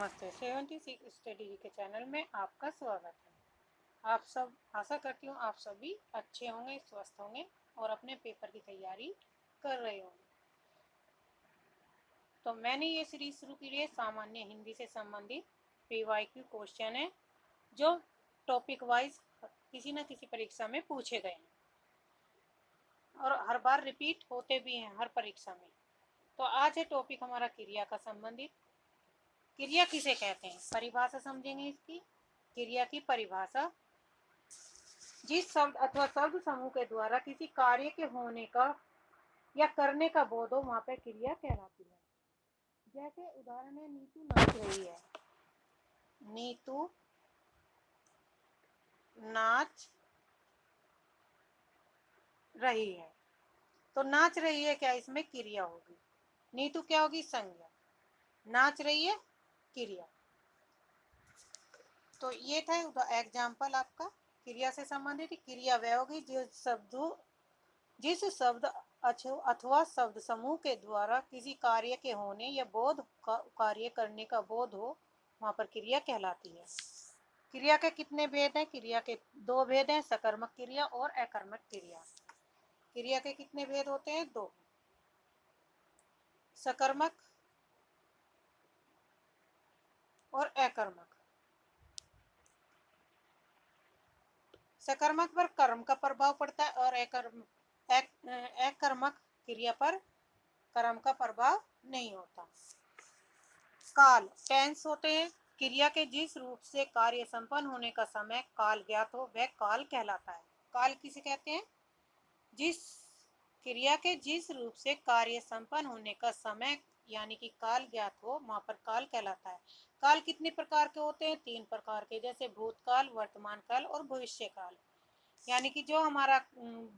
नमस्ते। 76 स्टडी के चैनल में आपका स्वागत है। आप सब, आशा करती हूँ आप सभी अच्छे होंगे, स्वस्थ होंगे और अपने पेपर की तैयारी कर रहे होंगे। तो मैंने ये सीरीज शुरू की है सामान्य हिंदी से संबंधित PYQ क्वेश्चन है जो टॉपिक वाइज किसी न किसी परीक्षा में पूछे गए हैं और हर बार रिपीट होते भी हैं हर परीक्षा में। तो आज है टॉपिक हमारा क्रिया का संबंधित। क्रिया किसे कहते हैं, परिभाषा समझेंगे इसकी। क्रिया की परिभाषा, जिस शब्द अथवा शब्द समूह के द्वारा किसी कार्य के होने का या करने का बोध हो वहां पर क्रिया कहलाती है। जैसे उदाहरण है, नीतू नाच रही है। नीतू नाच रही है, तो नाच रही है क्या, इसमें क्रिया होगी। नीतू क्या होगी, संज्ञा। नाच रही है क्रिया। तो ये था एग्जाम्पल आपका क्रिया से संबंधित। क्रिया वह होगी जिस शब्द अथवा शब्द समूह के द्वारा किसी कार्य के होने या बोध कार्य करने का बोध हो वहां पर क्रिया कहलाती है। क्रिया के कितने भेद हैं, क्रिया के दो भेद हैं, सकर्मक क्रिया और अकर्मक क्रिया। क्रिया के कितने भेद होते हैं, दो, सकर्मक और अकर्मक। सकर्मक पर कर्म का प्रभाव पड़ता है और अकर्मक क्रिया पर कर्म का प्रभाव नहीं होता। काल, टेंस होते हैं। क्रिया के जिस रूप से कार्य संपन्न होने का समय काल ज्ञात हो वह काल कहलाता है। काल किसे कहते हैं, जिस क्रिया के जिस रूप से कार्य संपन्न होने का समय यानी कि काल ज्ञात हो वहां पर काल कहलाता है। काल कितने प्रकार के होते हैं, तीन प्रकार के, जैसे भूतकाल, वर्तमान काल और भविष्य काल। यानी कि जो हमारा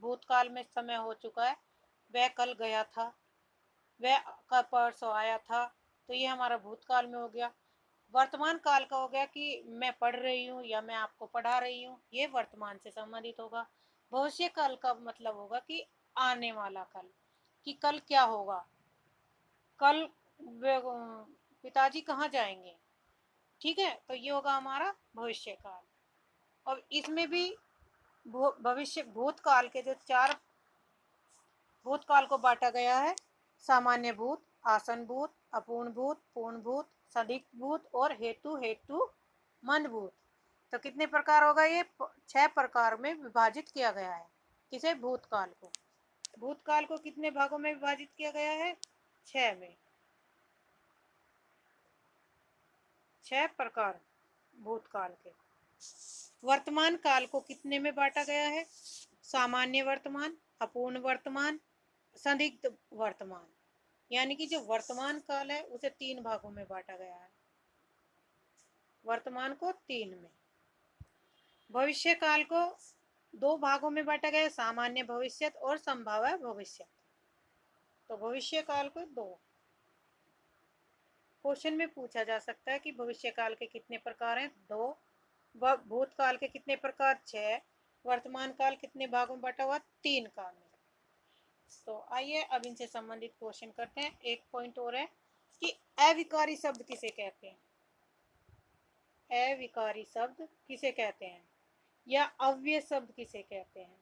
भूतकाल में समय हो चुका है वह कल गया था, वह परसों आया था, तो ये हमारा भूतकाल में हो गया। वर्तमान काल का हो गया कि मैं पढ़ रही हूँ या मैं आपको पढ़ा रही हूँ, ये वर्तमान से संबंधित होगा। भविष्य काल का मतलब होगा कि आने वाला कल, कि कल क्या होगा, कल पिताजी कहाँ जाएंगे, ठीक है, तो ये होगा हमारा भविष्य काल। और इसमें भी भविष्य भूतकाल के जो चार भूतकाल को बांटा गया है, सामान्य भूत, आसन भूत, अपूर्ण भूत, पूर्ण भूत, संदिग्ध भूत और हेतु मंद भूत। तो कितने प्रकार होगा, ये 6 प्रकार में विभाजित किया गया है। किसे, भूतकाल को। भूतकाल को कितने भागों में विभाजित किया गया है, 6 में। 6 प्रकार भूतकाल के। वर्तमान काल को कितने में बांटा गया है, सामान्य वर्तमान, अपूर्ण वर्तमान, संदिग्ध वर्तमान। यानी कि जो वर्तमान काल है उसे 3 भागों में बांटा गया है, वर्तमान को 3 में। भविष्य काल को 2 भागों में बांटा गया है, सामान्य भविष्यत और संभाव्य भविष्यत। तो भविष्य काल को 2। क्वेश्चन में पूछा जा सकता है कि भविष्य काल के कितने प्रकार हैं, 2। भूतकाल के कितने प्रकार, 6। वर्तमान काल कितने भागों में बांटा हुआ, 3 काल में। तो आइए अब इनसे संबंधित क्वेश्चन करते हैं। एक पॉइंट और है कि अविकारी शब्द किसे कहते हैं, अविकारी शब्द किसे कहते हैं या अव्यय शब्द किसे कहते हैं।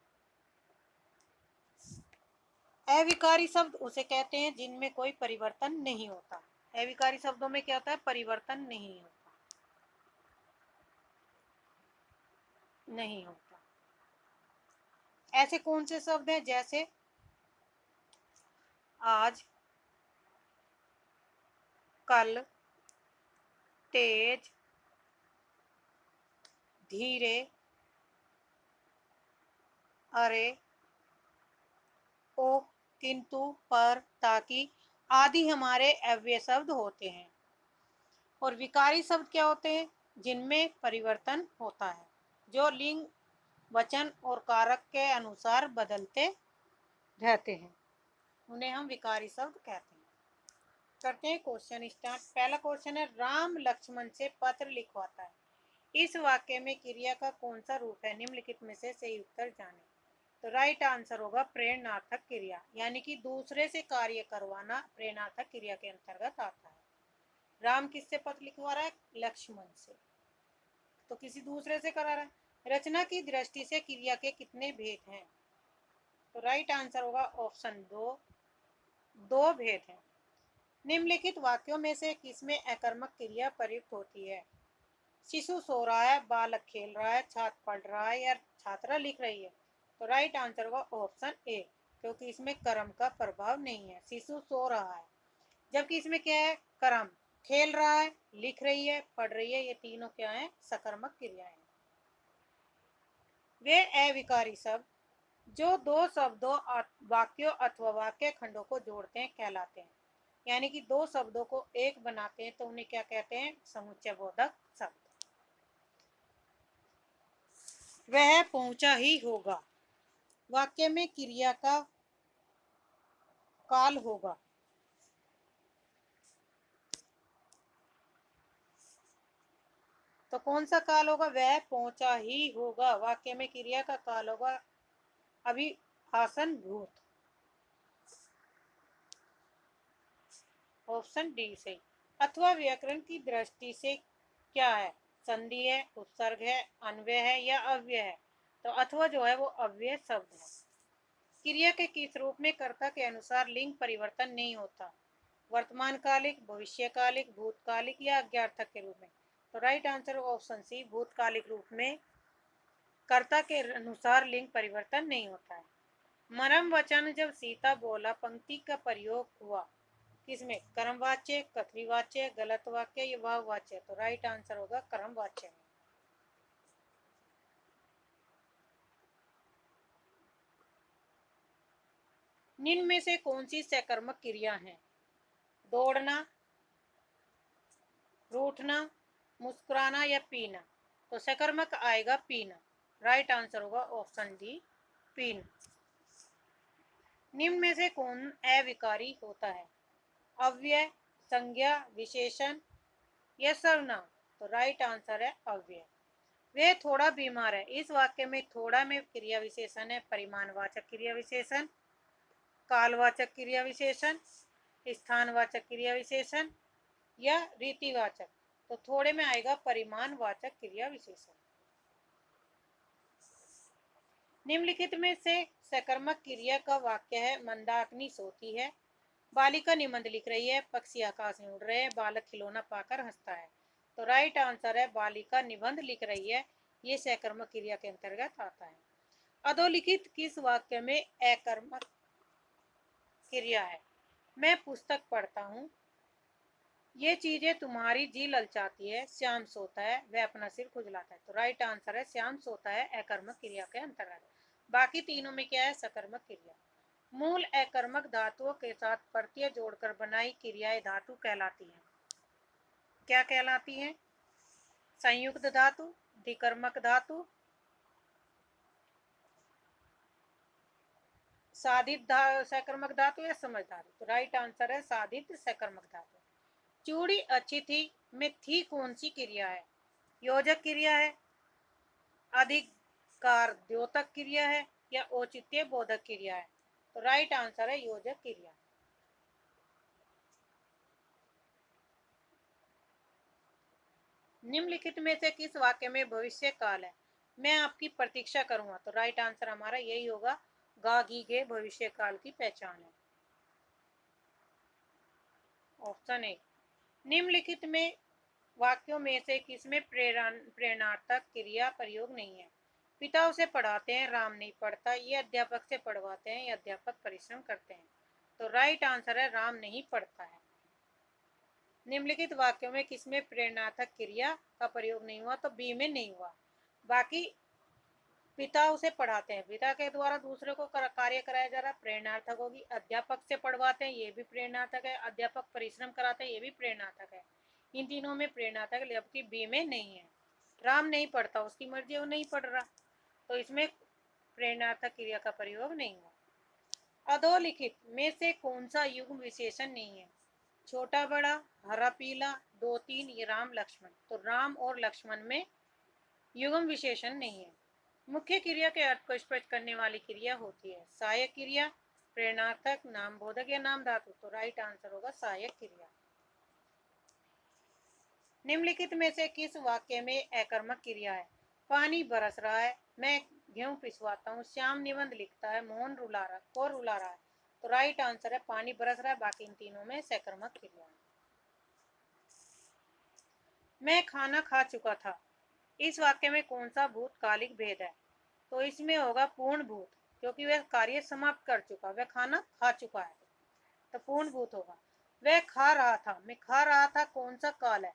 अविकारी शब्द उसे कहते हैं जिनमें कोई परिवर्तन नहीं होता। अविकारी शब्दों में क्या होता है, परिवर्तन नहीं होता। ऐसे कौन से शब्द हैं, जैसे आज, कल, तेज, धीरे, अरे, ओ, किंतु, पर, ताकि आदि हमारे अव्यय शब्द होते हैं। और विकारी शब्द क्या होते हैं, जिनमें परिवर्तन होता है, जो लिंग, वचन और कारक के अनुसार बदलते रहते हैं, उन्हें हम विकारी शब्द कहते हैं। करते हैं क्वेश्चन स्टार्ट। पहला क्वेश्चन है, राम लक्ष्मण से पत्र लिखवाता है। इस वाक्य में क्रिया का कौन सा रूप है, निम्नलिखित में से सही उत्तर जाने। तो राइट आंसर होगा प्रेरणार्थक क्रिया, यानी कि दूसरे से कार्य करवाना प्रेरणार्थक क्रिया के अंतर्गत आता है। राम किससे पत्र लिखवा रहा है? लक्ष्मण से, तो किसी दूसरे से करा रहा है। रचना की दृष्टि से क्रिया के कितने भेद हैं? तो राइट आंसर होगा ऑप्शन दो, दो भेद हैं। निम्नलिखित वाक्यों में से किसमें अकर्मक क्रिया प्रयुक्त होती है? शिशु सो रहा है, बालक खेल रहा है, छात्र पढ़ रहा है या छात्रा लिख रही है? तो राइट आंसर होगा ऑप्शन ए, क्योंकि इसमें कर्म का प्रभाव नहीं है। शिशु सो रहा है, जबकि इसमें क्या है? कर्म। खेल रहा है, लिख रही है, पढ़ रही है, ये तीनों क्या है? सकर्मक क्रियाएं। वे अविकारी शब्द जो दो शब्दों, वाक्यों अथवा वाक्य खंडों को जोड़ते हैं कहलाते हैं। यानी कि दो शब्दों को एक बनाते हैं तो उन्हें क्या कहते हैं? समुच्चय बोधक शब्द। वह पहुंचा ही होगा, वाक्य में क्रिया का काल होगा। तो कौन सा काल होगा? वह पहुंचा ही होगा, वाक्य में क्रिया का काल होगा अभिभाषण भूत। ऑप्शन डी सही। अथवा व्याकरण की दृष्टि से क्या है? संधि है, उपसर्ग है, अन्वय है या अव्यय है? तो अथवा जो है वो अव्यय शब्द है। क्रिया के किस रूप में कर्ता के अनुसार लिंग परिवर्तन नहीं होता? वर्तमान कालिक, भविष्यकालिक, भूतकालिक या अज्ञार्थक के रूप में? तो राइट आंसर ऑप्शन सी, भूतकालिक रूप में कर्ता के अनुसार लिंग परिवर्तन नहीं होता है। मरम वचन जब सीता बोला पंक्ति का प्रयोग हुआ किसमें? कर्मवाच्य, कथनीवाच्य, गलत वाक्य या भाववाच्य? तो राइट आंसर होगा कर्मवाच्य में। निम्न में से कौन सी सकर्मक क्रिया है? दौड़ना, रूठना, मुस्कुराना या पीना? तो सकर्मक आएगा पीना। राइट आंसर होगा ऑप्शन डी, पीना। निम्न में से कौन अविकारी होता है? अव्यय, संज्ञा, विशेषण या सर्वनाम? तो राइट आंसर है अव्यय। वे थोड़ा बीमार है, इस वाक्य में थोड़ा में क्रिया विशेषण है परिमाणवाचक क्रिया विशेषण, कालवाचक क्रिया विशेषण, स्थानवाचक क्रिया विशेषण या रीतिवाचक? तो थोड़े में आएगा परिमाणवाचक क्रिया विशेषण। निम्नलिखित में से सकर्मक क्रिया का वाक्य है मंदाकिनी सोती है, बालिका निबंध लिख रही है, पक्षी आकाश में उड़ रहे हैं, बालक खिलौना पाकर हंसता है? तो राइट आंसर है बालिका निबंध लिख रही है, ये सकर्मक क्रिया के अंतर्गत आता है। अधोलिखित किस वाक्य में अकर्मक क्रिया है? मैं पुस्तक पढ़ता हूँ, ये चीजें तुम्हारी जी ललचाती है, श्याम सोता है, वह अपना सिर खुजलाता है? तो राइट आंसर है श्याम सोता है अकर्मक क्रिया के अंतर्गत। बाकी तीनों में क्या है? सकर्मक क्रिया। मूल अकर्मक धातुओं के साथ प्रत्यय जोड़कर बनाई क्रियाएं धातु कहलाती हैं। क्या कहलाती हैं? संयुक्त धातु, द्विकर्मक धातु, साधित सकर्मक धातु या समझ धातु? तो राइट आंसर है साधित सकर्मक धातु। चूड़ी अच्छी थी में थी कौन सी क्रिया है? योजक क्रिया है, अधिकार द्योतक क्रिया है या औचित्य बोधक क्रिया है? तो राइट आंसर है योजक क्रिया। निम्नलिखित में से किस वाक्य में भविष्य काल है? मैं आपकी प्रतीक्षा करूंगा? तो राइट आंसर हमारा यही होगा, गा घी गे भविष्य काल की पहचान है। Option A. निम्नलिखित में वाक्यों में से किसमें प्रेरणार्थक क्रिया प्रयोग नहीं है? पिता उसे पढ़ाते हैं, राम नहीं पढ़ता, ये अध्यापक से पढ़वाते हैं, ये अध्यापक परिश्रम करते हैं? तो राइट आंसर है राम नहीं पढ़ता है। निम्नलिखित वाक्यों में किसमें प्रेरणार्थक क्रिया का प्रयोग नहीं हुआ? तो बी में नहीं हुआ। बाकी पिता उसे पढ़ाते हैं, पिता के द्वारा दूसरे को कार्य कराया जा रहा है, प्रेरणार्थक होगी। अध्यापक से पढ़वाते हैं, ये भी प्रेरणार्थक है। अध्यापक परिश्रम कराते हैं, ये भी प्रेरणार्थक है। इन तीनों में प्रेरणार्थक, जबकि बी में नहीं है। राम नहीं पढ़ता, उसकी मर्जी, वो नहीं पढ़ रहा, तो इसमें प्रेरणार्थक क्रिया का प्रयोग नहीं हुआ। अधोलिखित में से कौन सा युग्म विशेषण नहीं है? छोटा बड़ा, हरा पीला, दो तीन या राम लक्ष्मण? तो राम और लक्ष्मण में युग्म विशेषण नहीं है। मुख्य क्रिया के अर्थ को स्पष्ट करने वाली क्रिया होती है सहायक क्रिया, प्रेरणार्थक, नाम बोधक या नाम धातु? तो राइट आंसर होगा सहायक क्रिया। निम्नलिखित में से किस वाक्य में अकर्मक क्रिया है? पानी बरस रहा है, मैं गेहूं पिसवाता हूँ, श्याम निबंध लिखता है, मोहन रुला रहा है। तो राइट आंसर है पानी बरस रहा है। बाकी इन तीनों में सकर्मक क्रिया है। मैं खाना खा चुका था, इस वाक्य में कौन सा भूतकालिक भेद है? तो इसमें होगा पूर्ण भूत, क्योंकि वह कार्य समाप्त कर चुका, वह खाना खा चुका है, तो पूर्ण भूत होगा। वह खा रहा था, मैं खा रहा था, कौन सा काल है?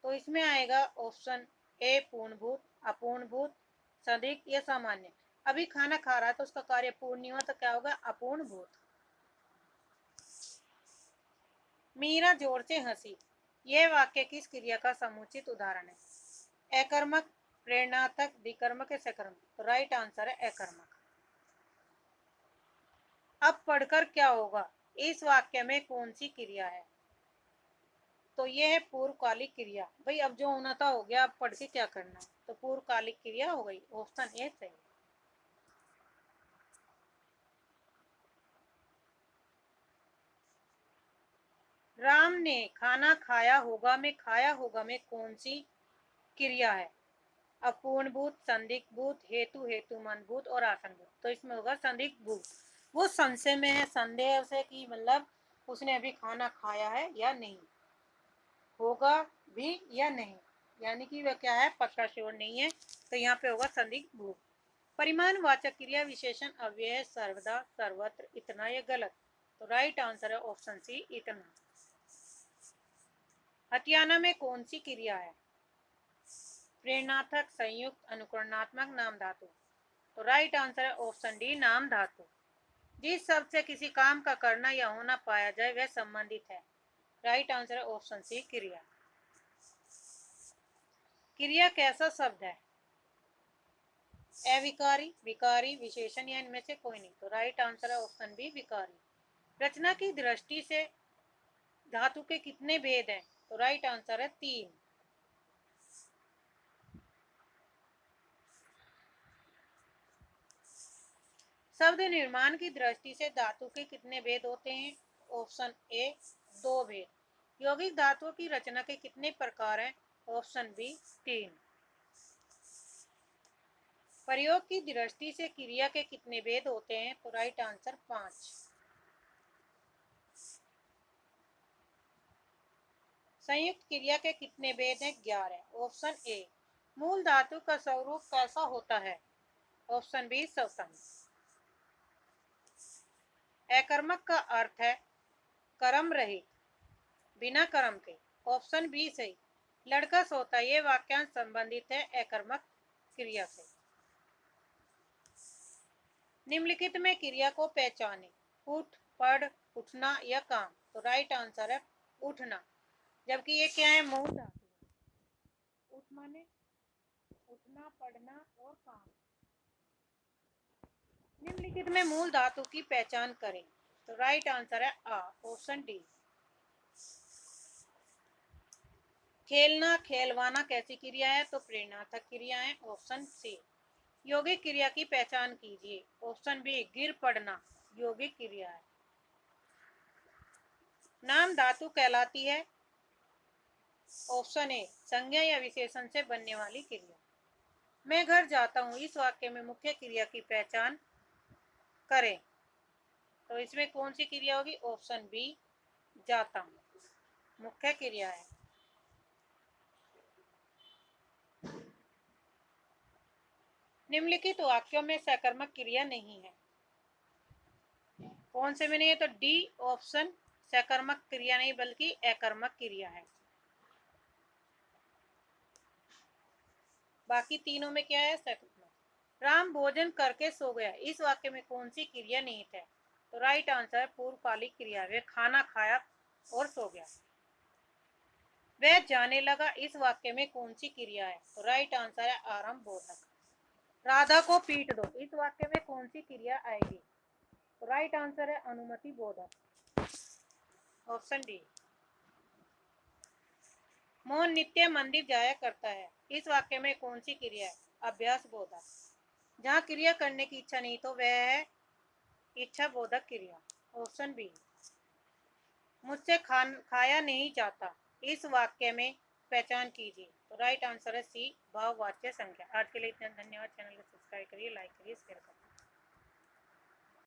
तो इसमें आएगा ऑप्शन ए पूर्ण भूत, अपूर्ण भूत, सदिक या सामान्य। अभी खाना खा रहा है तो उसका कार्य पूर्ण नहीं हुआ, तो क्या होगा? अपूर्ण भूत। मीरा जोर से हंसी, यह वाक्य किस क्रिया का समुचित उदाहरण है? अकर्मक, प्रेरणार्थक, विकर्मक या सकर्मक? तो राइट आंसर है अकर्मक। अब पढ़कर क्या होगा, इस वाक्य में कौन सी क्रिया है? तो ये है पूर्वकालिक क्रिया। भाई अब जो होना था हो गया, अब पढ़ के क्या करना है? तो पूर्वकालिक क्रिया हो गई, ऑप्शन ए सही। राम ने खाना खाया होगा में खाया होगा में कौन सी क्रिया है? अपूर्ण भूत, संदिग्ध भूत, हेतु हेतुमान भूत और आसन भूत। तो इसमें होगा संदिग्ध भूत। वो संशय में है, संदेह से कि मतलब उसने अभी खाना खाया है या नहीं, होगा भी या नहीं, यानी कि वह क्या है, पक्का श्योर नहीं है। तो यहाँ पे होगा संदिग्ध भूत। परिमाण वाचक क्रिया विशेषण अव्यय सर्वदा, सर्वत्र, इतना या गलत? तो राइट आंसर है ऑप्शन सी इतना। हथियाना में कौन सी क्रिया है? प्रेरणार्थक, संयुक्त, अनुकरणात्मक, नाम धातु? तो राइट आंसर है ऑप्शन डी नाम धातु। जिस शब्द से किसी काम का करना या होना पाया जाए वह संबंधित है। राइट आंसर है ऑप्शन सी क्रिया। क्रिया कैसा शब्द है? अविकारी, विकारी, विशेषण या इनमें से कोई नहीं? तो राइट आंसर है ऑप्शन बी विकारी। रचना की दृष्टि से धातु के कितने भेद हैं? तो राइट आंसर है 3। शब्द निर्माण की दृष्टि से धातु के कितने भेद होते हैं? ऑप्शन ए 2 भेद। यौगिक धातुओं की रचना के कितने प्रकार हैं? Option B 3। प्रयोग की दृष्टि से क्रिया के कितने भेद होते हैं? तो राइट आंसर 5। संयुक्त क्रिया के कितने भेद हैं? 11। Option A. मूल धातु का स्वरूप कैसा होता है? ऑप्शन बी स्वतंत्र। अकर्मक का अर्थ है कर्म रहित, बिना कर्म के। ऑप्शन बी सही। लड़का सोता, ये वाक्यांश संबंधित है अकर्मक क्रिया से। निम्नलिखित में क्रिया को पहचाने, उठ, पढ़, उठना या काम? तो राइट आंसर है उठना, जबकि ये क्या है? मूल धातु। उठ माने उठना, पढ़ना और काम। निम्नलिखित में मूल धातु की पहचान करें। तो राइट आंसर है आ, ऑप्शन डी। खेलना, खेलवाना कैसी क्रिया है? तो प्रेरणार्थक क्रिया है, ऑप्शन सी। यौगिक क्रिया की पहचान कीजिए। ऑप्शन बी गिर पड़ना यौगिक क्रिया है। नाम धातु कहलाती है, ऑप्शन ए संज्ञा या विशेषण से बनने वाली क्रिया। मैं घर जाता हूँ, इस वाक्य में मुख्य क्रिया की पहचान करें। तो इसमें कौन सी क्रिया होगी? ऑप्शन बी जाता हूँ मुख्य क्रिया है। निम्नलिखित वाक्यों में सकर्मक क्रिया नहीं है। कौन से में नहीं है? तो डी ऑप्शन सकर्मक क्रिया नहीं बल्कि अकर्मक क्रिया है। बाकी तीनों में क्या है? सकर्मक। राम भोजन करके सो गया, इस वाक्य में कौन सी क्रिया निहित है? तो राइट आंसर है पूर्वकालिक क्रिया, वे खाना खाया और सो गया। वह जाने लगा, इस वाक्य में कौन सी क्रिया है? तो राइट आंसर है आरंभ बोधक। राधा को पीट दो, इस वाक्य में कौन सी क्रिया आएगी? तो राइट आंसर है अनुमति बोधक, ऑप्शन डी। मोहन नित्य मंदिर जाया करता है, इस वाक्य में कौन सी क्रिया है? अभ्यास बोधक। जहाँ क्रिया करने की इच्छा नहीं तो वह है इच्छा बोधक क्रिया, ऑप्शन बी। मुझसे खाया नहीं जाता, इस वाक्य में पहचान कीजिए। तो राइट आंसर है सी, भाववाच्य संख्या। आज के लिए इतना, धन्यवाद। चैनल को सब्सक्राइब करिए, लाइक करिए, शेयर करिए।